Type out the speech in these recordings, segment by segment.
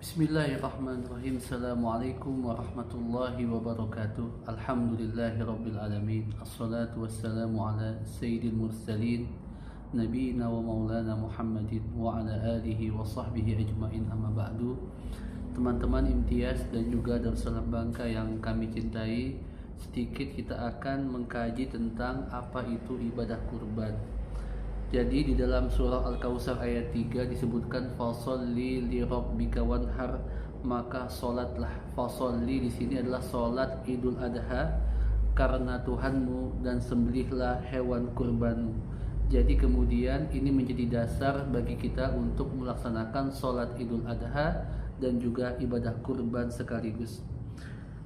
Bismillahirrahmanirrahim. Assalamualaikum warahmatullahi wabarakatuh. Alhamdulillahi rabbil alamin. Assalatu wassalamu ala sayyidil mursalin nabiyina wa maulana Muhammadin wa ala alihi wa sahbihi ajma'in, amma ba'du. Teman-teman Imtiaz dan juga Darussalam Bangka yang kami cintai, sedikit kita akan mengkaji tentang apa itu ibadah kurban. Jadi di dalam surah Al-Kautsar ayat 3 disebutkan fasholli li rabbika wanhar, maka salatlah. Fasholli di sini adalah salat Idul Adha karena Tuhanmu, dan sembelihlah hewan kurbanmu. Jadi kemudian ini menjadi dasar bagi kita untuk melaksanakan salat Idul Adha dan juga ibadah kurban sekaligus.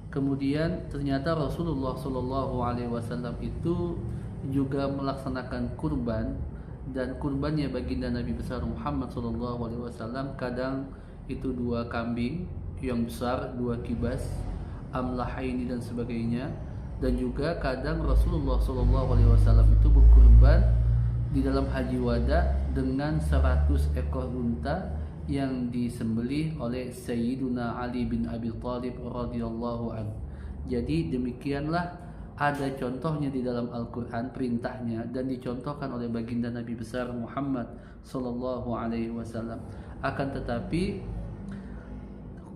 Kemudian ternyata Rasulullah Shallallahu Alaihi Wasallam itu juga melaksanakan kurban, dan kurbannya baginda Nabi besar Muhammad Sallallahu Alaihi Wasallam kadang itu 2 kambing yang besar, 2 kibas, amlahaini dan sebagainya. Dan juga kadang Rasulullah Sallallahu Alaihi Wasallam itu berkurban di dalam haji wada dengan 100 ekor unta yang disembelih oleh Sayyiduna Ali bin Abi Thalib radhiyallahu anhu. Jadi demikianlah ada contohnya di dalam Al-Quran perintahnya, dan dicontohkan oleh baginda Nabi besar Muhammad Sallallahu Alaihi Wasallam. Akan tetapi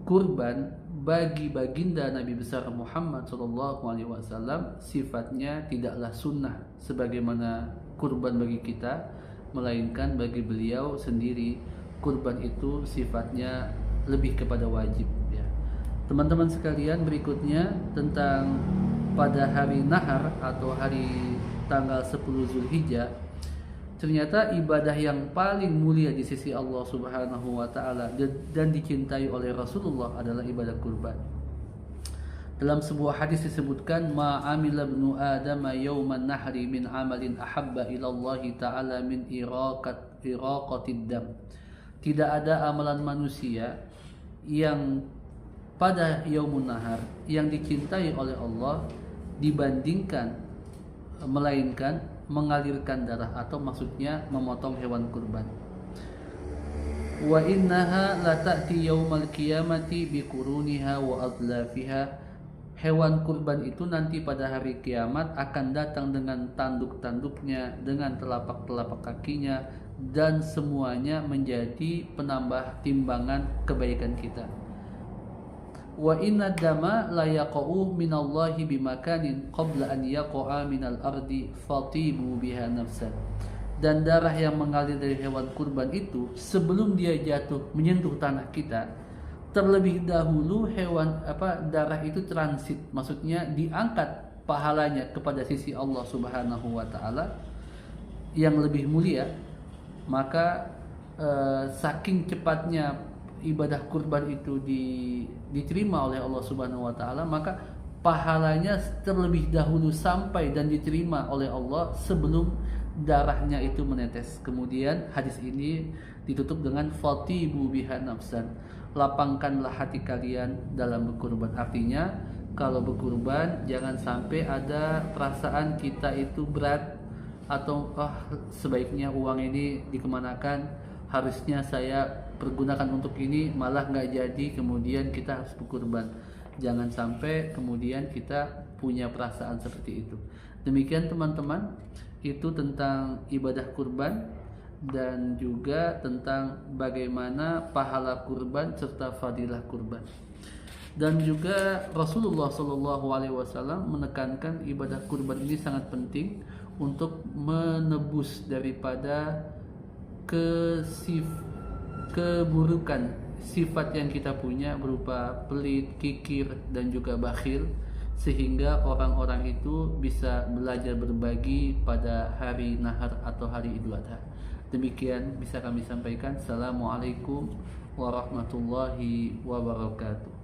kurban bagi baginda Nabi besar Muhammad Sallallahu Alaihi Wasallam sifatnya tidaklah sunnah sebagaimana kurban bagi kita, melainkan bagi beliau sendiri kurban itu sifatnya lebih kepada wajib. Ya. Teman-teman sekalian, berikutnya tentang pada hari Nahar atau hari tanggal 10 Zulhijjah, ternyata ibadah yang paling mulia di sisi Allah Subhanahu wa taala dan dicintai oleh Rasulullah adalah ibadah kurban. Dalam sebuah hadis disebutkan, ma amila ibnu adam yauman nahri min amalin ahabba ila Allah taala min iraqatid dam. Tidak ada amalan manusia yang pada yaumun nahar yang dicintai oleh Allah dibandingkan, melainkan mengalirkan darah, atau maksudnya memotong hewan kurban. Wa innaha la ta'ti yaumal qiyamati biquruniha wa adlafiha. Hewan kurban itu nanti pada hari kiamat akan datang dengan tanduk-tanduknya, dengan telapak-telapak kakinya, dan semuanya menjadi penambah timbangan kebaikan kita. Wa inna dama la yaqa'u minallahi bimakanin qabla an yaqa'a minal ardi fatibu biha nafsan. Dan darah yang mengalir dari hewan kurban itu sebelum dia jatuh menyentuh tanah kita, terlebih dahulu darah itu transit, maksudnya diangkat pahalanya kepada sisi Allah Subhanahu wa taala yang lebih mulia. Maka saking cepatnya ibadah kurban itu diterima oleh Allah Subhanahu wa taala, maka pahalanya terlebih dahulu sampai dan diterima oleh Allah sebelum darahnya itu menetes. Kemudian hadis ini ditutup dengan fatibu biha nafsan, lapangkanlah hati kalian dalam berkurban. Artinya kalau berkurban jangan sampai ada perasaan kita itu berat, atau sebaiknya uang ini dikemanakan, harusnya saya pergunakan untuk ini, malah nggak jadi, kemudian kita harus berkurban. Jangan sampai kemudian kita punya perasaan seperti itu. Demikian teman-teman, itu tentang ibadah kurban dan juga tentang bagaimana pahala kurban serta fadilah kurban. Dan juga Rasulullah Shallallahu Alaihi Wasallam menekankan ibadah kurban ini sangat penting untuk menebus daripada keburukan sifat yang kita punya berupa pelit, kikir, dan juga bakhil, sehingga orang-orang itu bisa belajar berbagi pada hari Nahar atau hari Idul Adha. Demikian bisa kami sampaikan. Assalamualaikum warahmatullahi wabarakatuh.